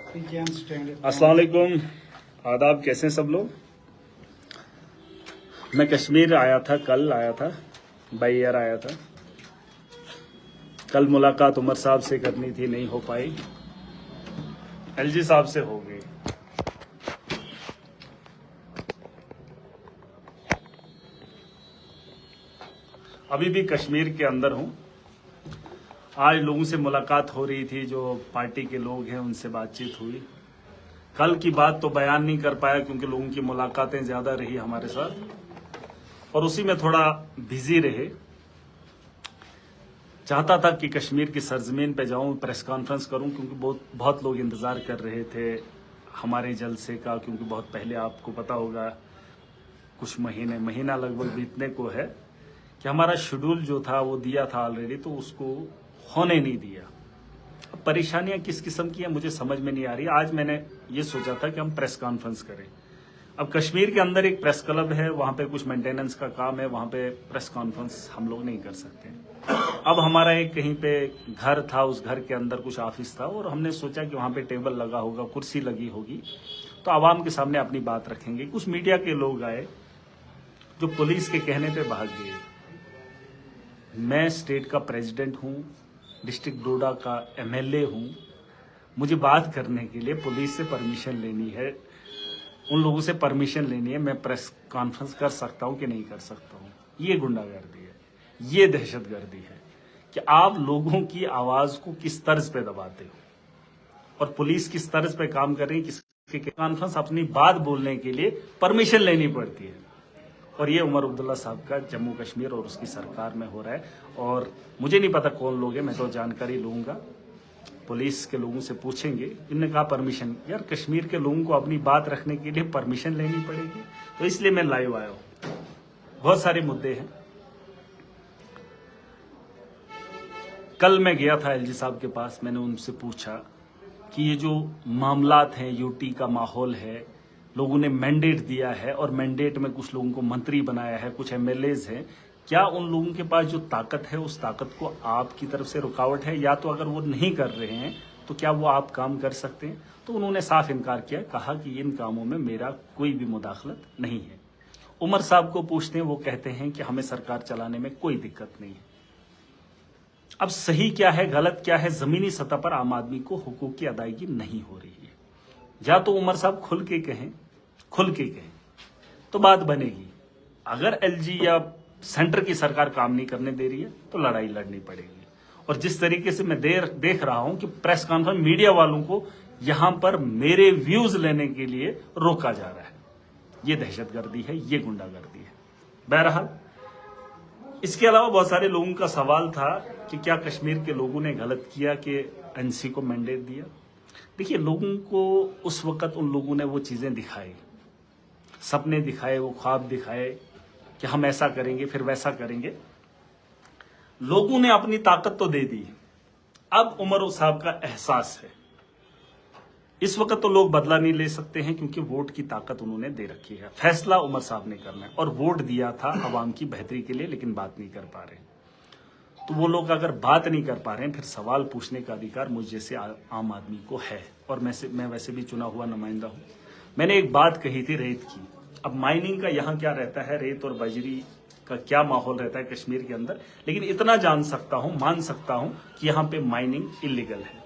अस्सलाम वालेकुम, आदाब। कैसे हैं सब लोग। मैं कश्मीर आया था, कल आया था, बाई एयर आया था। कल मुलाकात उमर साहब से करनी थी, नहीं हो पाई। एलजी साहब से हो गई। अभी भी कश्मीर के अंदर हूं। आज लोगों से मुलाकात हो रही थी, जो पार्टी के लोग हैं उनसे बातचीत हुई। कल की बात तो बयान नहीं कर पाया क्योंकि लोगों की मुलाकातें ज्यादा रही हमारे साथ और उसी में थोड़ा बिजी रहे। चाहता था कि कश्मीर की सरजमीन पे जाऊं, प्रेस कॉन्फ्रेंस करूं क्योंकि बहुत लोग इंतजार कर रहे थे हमारे जलसे का। क्योंकि बहुत पहले, आपको पता होगा, कुछ महीना लगभग बीतने को है कि हमारा शेड्यूल जो था वो दिया था ऑलरेडी, तो उसको होने नहीं दिया। अब परेशानियां किस किस्म की हैं मुझे समझ में नहीं आ रही। आज मैंने ये सोचा था कि हम प्रेस कॉन्फ्रेंस करें। अब कश्मीर के अंदर एक प्रेस क्लब है, वहां पे कुछ मेंटेनेंस का काम है, वहां पे प्रेस कॉन्फ्रेंस हम लोग नहीं कर सकते। अब हमारा एक कहीं पे घर था, उस घर के अंदर कुछ ऑफिस था और हमने सोचा कि वहां पे टेबल लगा होगा, कुर्सी लगी होगी, तो आवाम के सामने अपनी बात रखेंगे। कुछ मीडिया के लोग आए जो पुलिस के कहने पे भाग गए। मैं स्टेट का प्रेसिडेंट हूं, डिस्ट्रिक्ट डोडा का एमएलए हूं। मुझे बात करने के लिए पुलिस से परमिशन लेनी है, उन लोगों से परमिशन लेनी है। मैं प्रेस कॉन्फ्रेंस कर सकता हूं कि नहीं कर सकता हूं। ये गुंडागर्दी है, ये दहशतगर्दी है कि आप लोगों की आवाज को किस तर्ज पे दबाते हो और पुलिस किस तर्ज पे काम कर रही है। किसके कॉन्फ्रेंस अपनी बात बोलने के लिए परमिशन लेनी पड़ती है और ये उमर अब्दुल्ला साहब का जम्मू कश्मीर और उसकी सरकार में हो रहा है। और मुझे नहीं पता कौन लोग हैं, मैं तो जानकारी लूंगा, पुलिस के लोगों से पूछेंगे। इनने कहा परमिशन। यार, कश्मीर के लोगों को अपनी बात रखने के लिए परमिशन लेनी पड़ेगी, तो इसलिए मैं लाइव आया हूं। बहुत सारे मुद्दे हैं। कल मैं गया था एलजी साहब के पास, मैंने उनसे पूछा कि ये जो मामलात हैं, यूटी का माहौल है, लोगों ने मैंडेट दिया है और मैंडेट में कुछ लोगों को मंत्री बनाया है, कुछ एमएलएज हैं, क्या उन लोगों के पास जो ताकत है उस ताकत को आपकी तरफ से रुकावट है, या तो अगर वो नहीं कर रहे हैं तो क्या वो आप काम कर सकते हैं। तो उन्होंने साफ इनकार किया, कहा कि इन कामों में मेरा कोई भी मुदाखलत नहीं है। उमर साहब को पूछते हैं, वो कहते हैं कि हमें सरकार चलाने में कोई दिक्कत नहीं है। अब सही क्या है, गलत क्या है, जमीनी सतह पर आम आदमी को हुकूक की अदायगी नहीं हो रही है। या तो उमर साहब खुल के कहें तो बात बनेगी। अगर एलजी या सेंटर की सरकार काम नहीं करने दे रही है तो लड़ाई लड़नी पड़ेगी। और जिस तरीके से मैं देख रहा हूं कि प्रेस कॉन्फ्रेंस मीडिया वालों को यहां पर मेरे व्यूज लेने के लिए रोका जा रहा है, ये दहशतगर्दी है, ये गुंडागर्दी है। बहरहाल, इसके अलावा बहुत सारे लोगों का सवाल था कि क्या कश्मीर के लोगों ने गलत किया कि एनसी को मैंडेट दिया। देखिए, लोगों को उस वक्त उन लोगों ने वो चीजें दिखाई, सपने दिखाए, वो ख्वाब दिखाए कि हम ऐसा करेंगे फिर वैसा करेंगे। लोगों ने अपनी ताकत तो दे दी। अब उमर साहब का एहसास है, इस वक्त तो लोग बदला नहीं ले सकते हैं क्योंकि वोट की ताकत उन्होंने दे रखी है। फैसला उमर साहब ने करना है और वोट दिया था आवाम की बेहतरी के लिए, लेकिन बात नहीं कर पा रहे। तो वो लोग अगर बात नहीं कर पा रहे हैं, फिर सवाल पूछने का अधिकार मुझ जैसे आम आदमी को है और मैं वैसे भी चुना हुआ नुमाइंदा हूं। मैंने एक बात कही थी रेत की। अब माइनिंग का यहाँ क्या रहता है, रेत और बजरी का क्या माहौल रहता है कश्मीर के अंदर, लेकिन इतना मान सकता हूं कि यहाँ पे माइनिंग इलीगल है,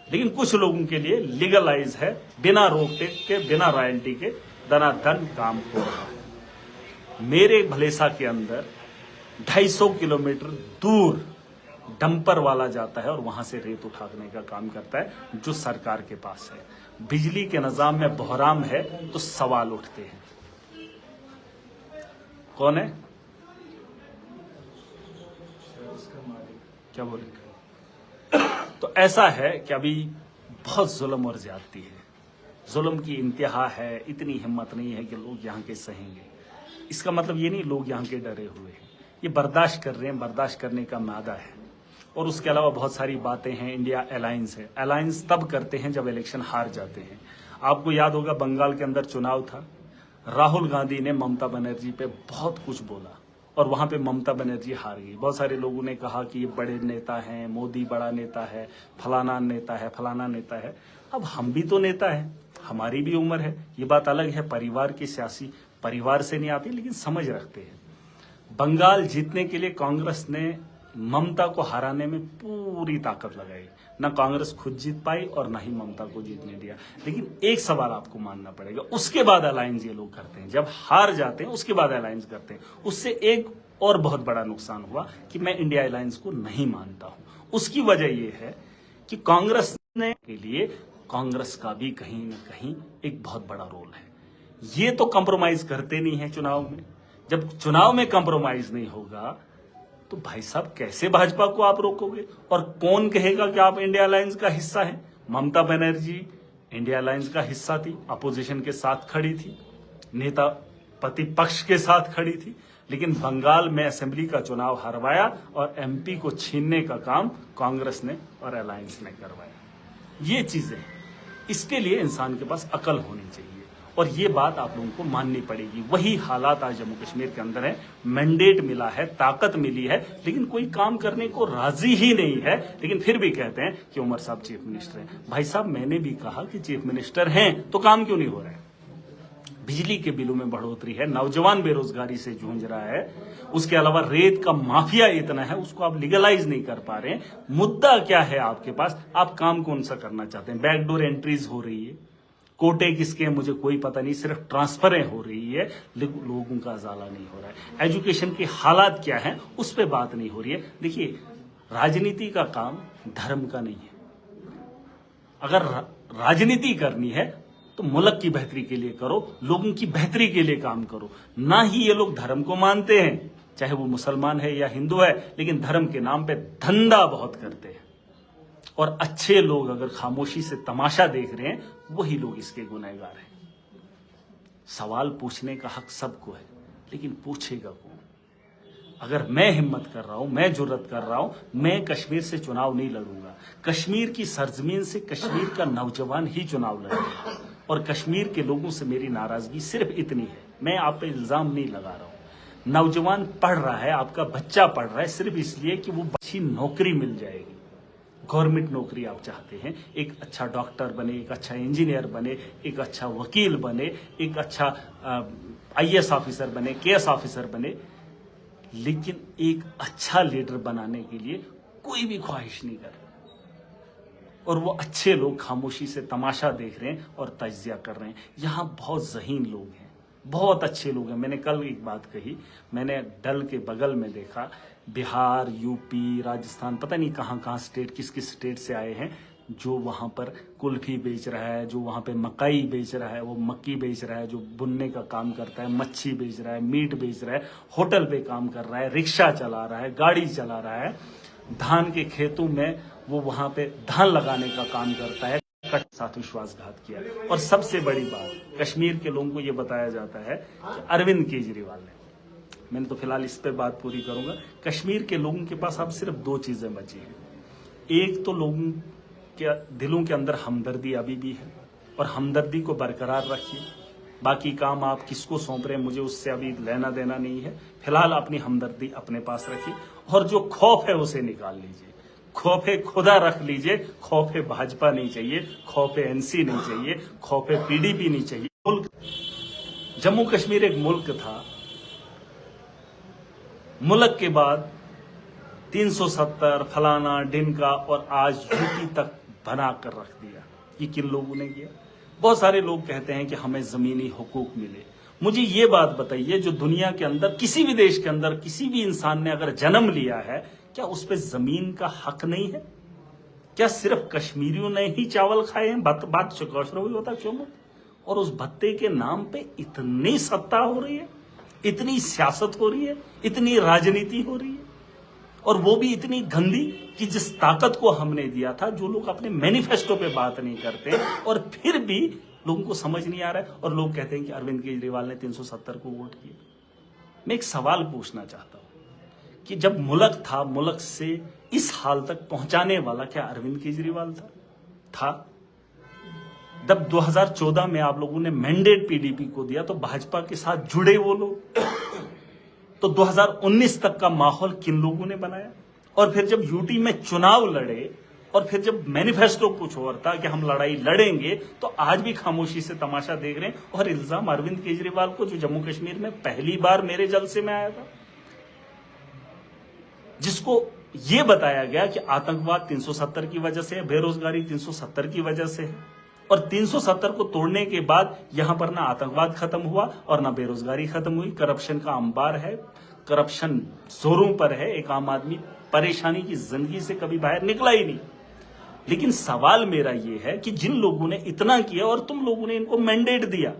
लेकिन कुछ लोगों के लिए लीगलाइज है। बिना रोक टेक के, बिना रॉयल्टी के दनादन काम हो रहा है। मेरे भलेसा के अंदर 250 किलोमीटर दूर डंपर वाला जाता है और वहां से रेत उठाने का काम करता है, जो सरकार के पास है। बिजली के निजाम में बहराम है तो सवाल उठते हैं। कौन है, क्या बोले। तो ऐसा है कि अभी बहुत जुल्म और ज्यादती है, जुल्म की इंतहा है। इतनी हिम्मत नहीं है कि लोग यहाँ के सहेंगे। इसका मतलब ये नहीं लोग यहाँ के डरे हुए हैं, ये बर्दाश्त कर रहे हैं, बर्दाश्त करने का मादा है। और उसके अलावा बहुत सारी बातें हैं। इंडिया अलायंस है, अलायंस तब करते हैं जब इलेक्शन हार जाते हैं। आपको याद होगा, बंगाल के अंदर चुनाव था, राहुल गांधी ने ममता बनर्जी पे बहुत कुछ बोला और वहां पे ममता बनर्जी हार गई। बहुत सारे लोगों ने कहा कि ये बड़े नेता हैं, मोदी बड़ा नेता है, फलाना नेता है, फलाना नेता है। अब हम भी तो नेता हैं, हमारी भी उम्र है। ये बात अलग है, परिवार की सियासी परिवार से नहीं आती, लेकिन समझ रखते हैं। बंगाल जीतने के लिए कांग्रेस ने ममता को हराने में पूरी ताकत लगाई। ना कांग्रेस खुद जीत पाई और ना ही ममता को जीतने दिया। लेकिन एक सवाल आपको मानना पड़ेगा, उसके बाद अलायंस ये लोग करते हैं, जब हार जाते हैं उसके बाद अलायंस करते हैं। उससे एक और बहुत बड़ा नुकसान हुआ कि मैं इंडिया अलायंस को नहीं मानता हूं। उसकी वजह यह है कि कांग्रेस ने के लिए कांग्रेस का भी कहीं ना कहीं एक बहुत बड़ा रोल है। ये तो कंप्रोमाइज करते नहीं है चुनाव में। जब चुनाव में कंप्रोमाइज नहीं होगा तो भाई साहब कैसे भाजपा को आप रोकोगे? और कौन कहेगा कि आप इंडिया अलायंस का हिस्सा हैं? ममता बनर्जी इंडिया अलायंस का हिस्सा थी, अपोजिशन के साथ खड़ी थी, नेता प्रतिपक्ष के साथ खड़ी थी, लेकिन बंगाल में असेंबली का चुनाव हरवाया और एमपी को छीनने का काम कांग्रेस ने और अलायंस ने करवाया। ये चीजें, इसके लिए इंसान के पास अकल होनी चाहिए और ये बात आप लोगों को माननी पड़ेगी। वही हालात आज जम्मू कश्मीर के अंदर है। मैंडेट मिला है, ताकत मिली है, लेकिन कोई काम करने को राजी ही नहीं है। लेकिन फिर भी कहते हैं कि उमर साहब चीफ मिनिस्टर हैं। भाई साहब मैंने भी कहा कि चीफ मिनिस्टर हैं तो काम क्यों नहीं हो रहा है? बिजली के बिलों में बढ़ोतरी है, नौजवान बेरोजगारी से जूझ रहा है, उसके अलावा रेत का माफिया इतना है, उसको आप लीगलाइज नहीं कर पा रहे हैं। मुद्दा क्या है आपके पास? आप काम कौन सा करना चाहते हैं? बैकडोर एंट्रीज हो रही है, कोटे किसके हैं मुझे कोई पता नहीं, सिर्फ ट्रांसफरें हो रही है, लेकिन लोगों का उजाला नहीं हो रहा है। एजुकेशन के हालात क्या है उस पर बात नहीं हो रही है। देखिए, राजनीति का काम धर्म का नहीं है। अगर राजनीति करनी है तो मुल्क की बेहतरी के लिए करो, लोगों की बेहतरी के लिए काम करो। ना ही ये लोग धर्म को मानते हैं, चाहे वो मुसलमान है या हिंदू है, लेकिन धर्म के नाम पे धंधा बहुत करते हैं। और अच्छे लोग अगर खामोशी से तमाशा देख रहे हैं, वही लोग इसके गुनहगार हैं। सवाल पूछने का हक सबको है, लेकिन पूछेगा कौन? अगर मैं हिम्मत कर रहा हूं, मैं जुर्रत कर रहा हूं, मैं कश्मीर से चुनाव नहीं लड़ूंगा। कश्मीर की सरजमीन से कश्मीर का नौजवान ही चुनाव लड़ेगा। और कश्मीर के लोगों से मेरी नाराजगी सिर्फ इतनी है, मैं आप पे इल्जाम नहीं लगा रहा हूं। नौजवान पढ़ रहा है, आपका बच्चा पढ़ रहा है सिर्फ इसलिए कि वो अच्छी नौकरी मिल जाएगी। गवर्नमेंट नौकरी आप चाहते हैं, एक अच्छा डॉक्टर बने, एक अच्छा इंजीनियर बने, एक अच्छा वकील बने, एक अच्छा आईएएस ऑफिसर बने, केएस ऑफिसर बने, लेकिन एक अच्छा लीडर बनाने के लिए कोई भी ख्वाहिश नहीं कर। और वो अच्छे लोग खामोशी से तमाशा देख रहे हैं और तजिया कर रहे हैं। यहाँ बहुत ज़हीन लोग हैं, बहुत अच्छे लोग हैं। मैंने कल एक बात कही, मैंने डल के बगल में देखा, बिहार, यूपी, राजस्थान, पता नहीं कहाँ कहाँ स्टेट, किस किस स्टेट से आए हैं, जो वहाँ पर कुल्फी बेच रहा है, जो वहाँ पे मकई बेच रहा है, वो मक्की बेच रहा है, जो बुनने का काम करता है, मच्छी बेच रहा है, मीट बेच रहा है, होटल पे काम कर रहा है, रिक्शा चला रहा है, गाड़ी चला रहा है, धान के खेतों में वो वहाँ पे धान लगाने का काम करता है। साथ विश्वासघात किया। और सबसे बड़ी बात, कश्मीर के लोगों को ये बताया जाता है कि अरविंद केजरीवाल ने, मैंने तो फिलहाल इस पे बात पूरी करूंगा, कश्मीर के लोगों के पास अब सिर्फ दो चीजें बची हैं। एक तो लोगों के दिलों के अंदर हमदर्दी अभी भी है, और हमदर्दी को बरकरार रखिए। बाकी काम आप किसको सौंप रहे हैं मुझे उससे अभी लेना देना नहीं है। फिलहाल अपनी हमदर्दी अपने पास रखिए, और जो खौफ है उसे निकाल लीजिए। खौफे खुदा रख लीजिए, खौफे भाजपा नहीं चाहिए, खौफे एनसी नहीं चाहिए, खौफे पीडीपी नहीं चाहिए। मुल्क जम्मू कश्मीर एक मुल्क था, मुल्क के बाद 370 फलाना डिनका और आज यूपी तक बना कर रख दिया। ये किन लोगों ने किया? बहुत सारे लोग कहते हैं कि हमें जमीनी हुकूक मिले। मुझे ये बात बताइए, जो दुनिया के अंदर किसी भी देश के अंदर किसी भी इंसान ने अगर जन्म लिया है, क्या उस पे जमीन का हक नहीं है? क्या सिर्फ कश्मीरियों ने ही चावल खाए हैं? बात चौकसरो हुई होता क्यों? और उस भत्ते के नाम पे इतनी सत्ता हो रही है, इतनी सियासत हो रही है, इतनी राजनीति हो रही है, और वो भी इतनी गंदी कि जिस ताकत को हमने दिया था, जो लोग अपने मैनिफेस्टो पे बात नहीं करते, और फिर भी लोगों को समझ नहीं आ रहा है, और लोग कहते हैं कि अरविंद केजरीवाल ने 370 को वोट किया। मैं एक सवाल पूछना चाहता हूं कि जब मुल्क था, मुल्क से इस हाल तक पहुंचाने वाला क्या अरविंद केजरीवाल था? जब 2014 में आप लोगों ने मैंडेट पीडीपी को दिया तो भाजपा के साथ जुड़े वो लोग, तो 2019 तक का माहौल किन लोगों ने बनाया? और फिर जब यूटी में चुनाव लड़े और फिर जब मैनिफेस्टो कुछ और था कि हम लड़ाई लड़ेंगे, तो आज भी खामोशी से तमाशा देख रहे हैं। और इल्जाम अरविंद केजरीवाल को, जो जम्मू कश्मीर में पहली बार मेरे जलसे में आया था, जिसको यह बताया गया कि आतंकवाद 370 की वजह से है, बेरोजगारी 370 की वजह से है, और 370 को तोड़ने के बाद यहां पर ना आतंकवाद खत्म हुआ और ना बेरोजगारी खत्म हुई। करप्शन का अंबार है, करप्शन जोरों पर है। एक आम आदमी परेशानी की जिंदगी से कभी बाहर निकला ही नहीं। लेकिन सवाल मेरा यह है कि जिन लोगों ने इतना किया और तुम लोगों ने इनको मैंडेट दिया,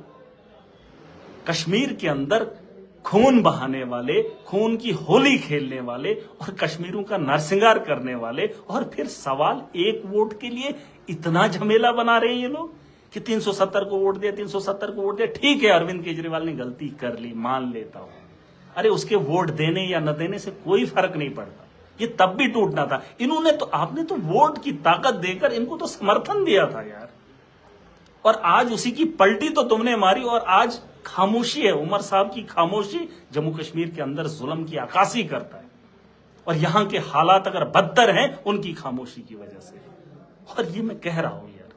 कश्मीर के अंदर खून बहाने वाले, खून की होली खेलने वाले और कश्मीरों का नरसिंगार करने वाले, और फिर सवाल एक वोट के लिए इतना झमेला बना रहे हैं ये लोग कि 370 को वोट दिया, 370 को वोट दिया। ठीक है, अरविंद केजरीवाल ने गलती कर ली, मान लेता हूं। अरे उसके वोट देने या न देने से कोई फर्क नहीं पड़ता, ये तब भी टूटना था। इन्होंने तो, आपने तो वोट की ताकत देकर इनको तो समर्थन दिया था यार, और आज उसी की पलटी तो तुमने मारी। और आज खामोशी है, उमर साहब की खामोशी जम्मू कश्मीर के अंदर जुल्म की अक्कासी करता है, और यहां के हालात अगर बदतर हैं उनकी खामोशी की वजह से। और ये मैं कह रहा हूं यार,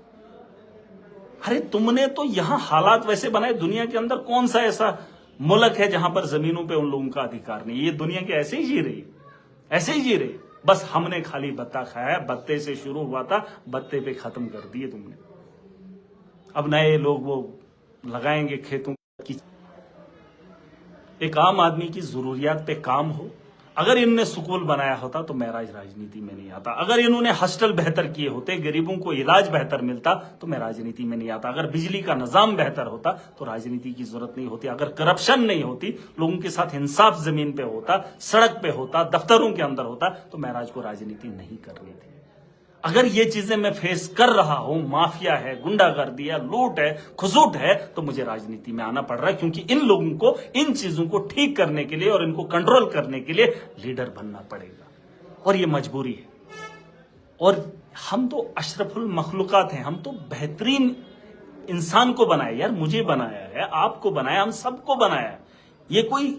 अरे तुमने तो यहां हालात वैसे बनाए। दुनिया के अंदर कौन सा ऐसा मुल्क है जहां पर जमीनों पे उन लोगों का अधिकार नहीं? ये दुनिया के ऐसे ही जी रही, ऐसे ही जी रही। बस हमने खाली बत्ता खाया, बत्ते से शुरू हुआ था, बत्ते पे खत्म कर दिए तुमने। अब नए लोग वो लगाएंगे खेतों की। एक आम आदमी की जरूरियात पे काम हो। अगर इन्होंने स्कूल बनाया होता तो मैं राजनीति में नहीं आता। अगर इन्होंने हॉस्टल बेहतर किए होते, गरीबों को इलाज बेहतर मिलता, तो मैं राजनीति में नहीं आता। अगर बिजली का निजाम बेहतर होता तो राजनीति की जरूरत नहीं होती। अगर करप्शन नहीं होती, लोगों के साथ इंसाफ जमीन पे होता, सड़क पे होता, दफ्तरों के अंदर होता, तो महराज को राजनीति नहीं करनी थी। अगर ये चीजें मैं फेस कर रहा हूं, माफिया है, गुंडागर्दी है, लूट है, खसूट है, तो मुझे राजनीति में आना पड़ रहा है, क्योंकि इन लोगों को इन चीजों को ठीक करने के लिए और इनको कंट्रोल करने के लिए लीडर बनना पड़ेगा, और ये मजबूरी है। और हम तो अशरफुल मखलूकात हैं, हम तो बेहतरीन इंसान को बनाए यार। मुझे बनाया है, आपको बनाया, हम सबको बनाया। ये कोई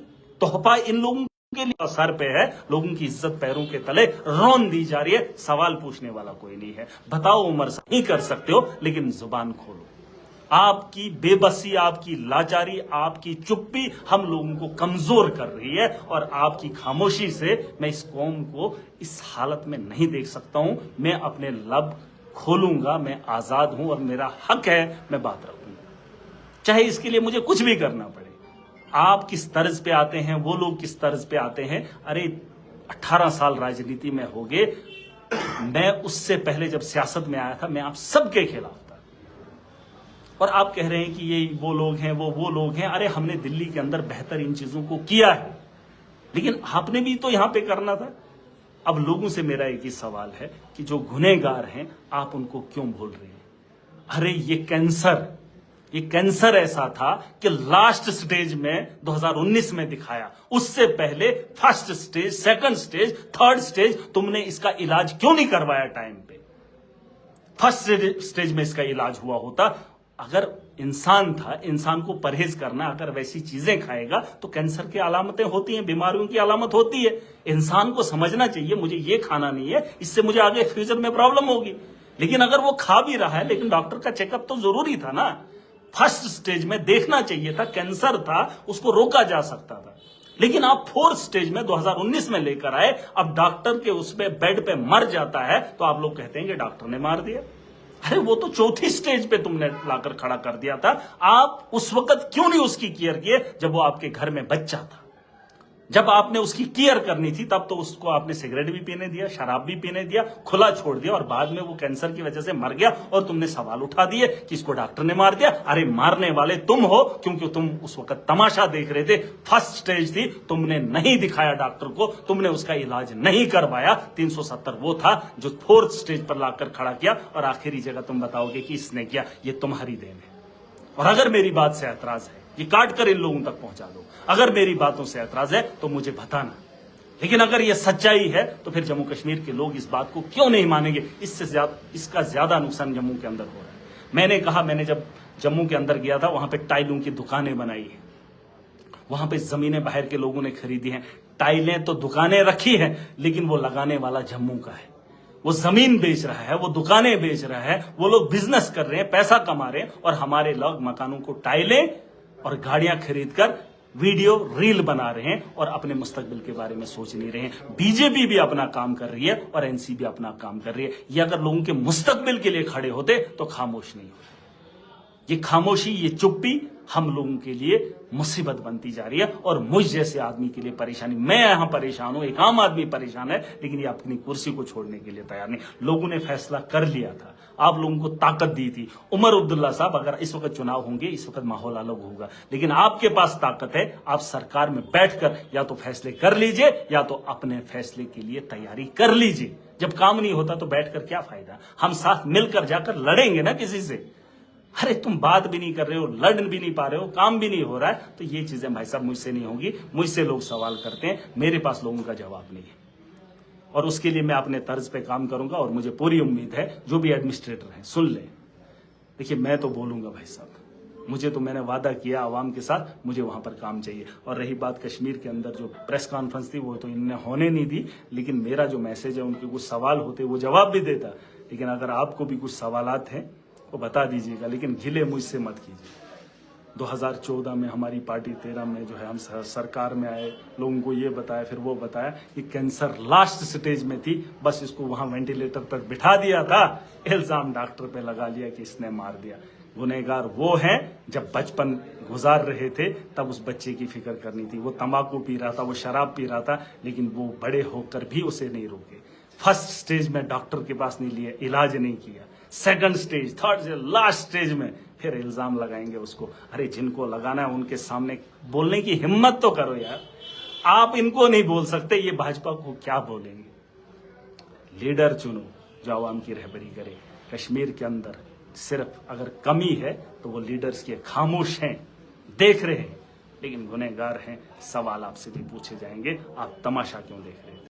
तोहफा इन लोगों के लिए सर पे है, लोगों की इज्जत पैरों के तले रौन दी जा रही है। सवाल पूछने वाला कोई नहीं है। बताओ उमर साहब, नहीं कर सकते हो, लेकिन जुबान खोलो। आपकी बेबसी, आपकी लाचारी, आपकी चुप्पी हम लोगों को कमजोर कर रही है, और आपकी खामोशी से मैं इस कौम को इस हालत में नहीं देख सकता हूं। मैं अपने लब खोलूंगा, मैं आजाद हूं और मेरा हक है, मैं बात रखूंगा, चाहे इसके लिए मुझे कुछ भी करना पड़े। आप किस तर्ज पे आते हैं, वो लोग किस तर्ज पे आते हैं। अरे 18 साल राजनीति में हो गए, मैं उससे पहले जब सियासत में आया था, मैं आप सबके खिलाफ था। और आप कह रहे हैं कि ये वो लोग हैं, वो लोग हैं। अरे हमने दिल्ली के अंदर बेहतर इन चीजों को किया है, लेकिन आपने भी तो यहां पे करना था। अब लोगों से मेरा एक ही सवाल है कि जो गुनहगार हैं, आप उनको क्यों भूल रहे हैं? अरे ये कैंसर ऐसा था कि लास्ट स्टेज में 2019 में दिखाया। उससे पहले first stage, second stage, third stage, तुमने इसका इलाज क्यों नहीं करवाया टाइम पे? फर्स्ट स्टेज में इसका इलाज हुआ होता। अगर इंसान था, इंसान को परहेज करना, अगर वैसी चीजें खाएगा तो कैंसर की अलामतें होती हैं, बीमारियों की अलामत होती है। इंसान को समझना चाहिए मुझे ये खाना नहीं है, इससे मुझे आगे फ्यूचर में प्रॉब्लम होगी। लेकिन अगर वो खा भी रहा है, लेकिन डॉक्टर का चेकअप तो जरूरी था ना। फर्स्ट स्टेज में देखना चाहिए था, कैंसर था, उसको रोका जा सकता था। लेकिन आप फोर्थ स्टेज में 2019 में लेकर आए। अब डॉक्टर के उस पे बेड पे मर जाता है तो आप लोग कहते हैं कि डॉक्टर ने मार दिया। अरे वो तो चौथी स्टेज पे तुमने लाकर खड़ा कर दिया था। आप उस वक्त क्यों नहीं उसकी केयर किए, जब वो आपके घर में बच्चा था? जब आपने उसकी केयर करनी थी, तब तो उसको आपने सिगरेट भी पीने दिया, शराब भी पीने दिया, खुला छोड़ दिया, और बाद में वो कैंसर की वजह से मर गया और तुमने सवाल उठा दिए कि इसको डॉक्टर ने मार दिया। अरे मारने वाले तुम हो, क्योंकि तुम उस वक्त तमाशा देख रहे थे। फर्स्ट स्टेज थी, तुमने नहीं दिखाया डॉक्टर को, तुमने उसका इलाज नहीं करवाया। 370 वो था जो फोर्थ स्टेज पर लाकर खड़ा किया, और आखिरी जगह तुम बताओगे कि इसने किया। ये तुम्हारी देन है। और अगर मेरी बात से ऐतराज है, ये काट कर इन लोगों तक पहुंचा दो। अगर मेरी बातों से ऐतराज है तो मुझे बताना, लेकिन अगर ये सच्चाई है तो फिर जम्मू कश्मीर के लोग इस बात को क्यों नहीं मानेंगे? इसका ज्यादा नुकसान जम्मू के अंदर हो रहा है। मैंने कहा, मैंने जब जम्मू के अंदर गया था, वहां पे टाइलों की दुकानें बनाई है, वहां पे जमीनें बाहर के लोगों ने खरीदी हैं, टाइलें तो दुकानें रखी हैं, लेकिन वो लगाने वाला जम्मू का है। वो जमीन बेच रहा है, वो दुकानें बेच रहा है, वो लोग बिजनेस कर रहे हैं, पैसा कमा रहे हैं, और हमारे लोग मकानों को टाइलें और गाड़ियां खरीदकर वीडियो रील बना रहे हैं और अपने मुस्तकबिल के बारे में सोच नहीं रहे हैं। बीजेपी भी अपना काम कर रही है और एनसी भी अपना काम कर रही है। ये अगर लोगों के मुस्तकबिल के लिए खड़े होते तो खामोश नहीं होते। ये खामोशी, ये चुप्पी हम लोगों के लिए मुसीबत बनती जा रही है और मुझ जैसे आदमी के लिए परेशानी। मैं यहां परेशान हूं, एक आम आदमी परेशान है, लेकिन ये अपनी कुर्सी को छोड़ने के लिए तैयार नहीं। लोगों ने फैसला कर लिया था, आप लोगों को ताकत दी थी। उमर अब्दुल्ला साहब, अगर इस वक्त चुनाव होंगे, इस वक्त माहौल अलग होगा, लेकिन आपके पास ताकत है। आप सरकार में बैठकर या तो फैसले कर लीजिए या तो अपने फैसले के लिए तैयारी कर लीजिए। जब काम नहीं होता तो बैठकर क्या फायदा। हम साथ मिलकर जाकर लड़ेंगे ना किसी से। अरे तुम बात भी नहीं कर रहे हो, लड़ भी नहीं पा रहे हो, काम भी नहीं हो रहा है, तो ये चीजें भाई साहब मुझसे नहीं होंगी। मुझसे लोग सवाल करते हैं, मेरे पास लोगों का जवाब नहीं है, और उसके लिए मैं अपने तर्ज पे काम करूंगा। और मुझे पूरी उम्मीद है जो भी एडमिनिस्ट्रेटर हैं सुन लें। देखिए, मैं तो बोलूंगा भाई साहब, मुझे तो, मैंने वादा किया आवाम के साथ, मुझे वहां पर काम चाहिए। और रही बात कश्मीर के अंदर जो प्रेस कॉन्फ्रेंस थी, वो तो इन्होंने होने नहीं दी, लेकिन मेरा जो मैसेज है, उनके कुछ सवाल होते वो जवाब भी देता। लेकिन अगर आपको भी कुछ सवालात हैं वो बता दीजिएगा, लेकिन गिले मुझसे मत कीजिए। 2014 में हमारी पार्टी, 13 में जो है हम सरकार में आए, लोगों को ये बताया, फिर वो बताया कि कैंसर लास्ट स्टेज में थी, बस इसको वहां वेंटिलेटर पर बिठा दिया था, इल्जाम डॉक्टर पे लगा लिया कि इसने मार दिया। गुनहगार वो हैं जब बचपन गुजार रहे थे तब उस बच्चे की फिक्र करनी थी। वो तंबाकू पी रहा था, वो शराब पी रहा था, लेकिन वो बड़े होकर भी उसे नहीं रोके। फर्स्ट स्टेज में डॉक्टर के पास नहीं लिया, इलाज नहीं किया, second stage, third stage, last stage में फिर इल्जाम लगाएंगे उसको। अरे जिनको लगाना है उनके सामने बोलने की हिम्मत तो करो यार। आप इनको नहीं बोल सकते, ये भाजपा को क्या बोलेंगे। लीडर चुनो जो आवाम की रहबरी करे। कश्मीर के अंदर सिर्फ अगर कमी है तो वो लीडर्स के खामोश हैं, देख रहे हैं, लेकिन गुनहगार हैं। सवाल आपसे भी पूछे जाएंगे, आप तमाशा क्यों देख रहे हैं।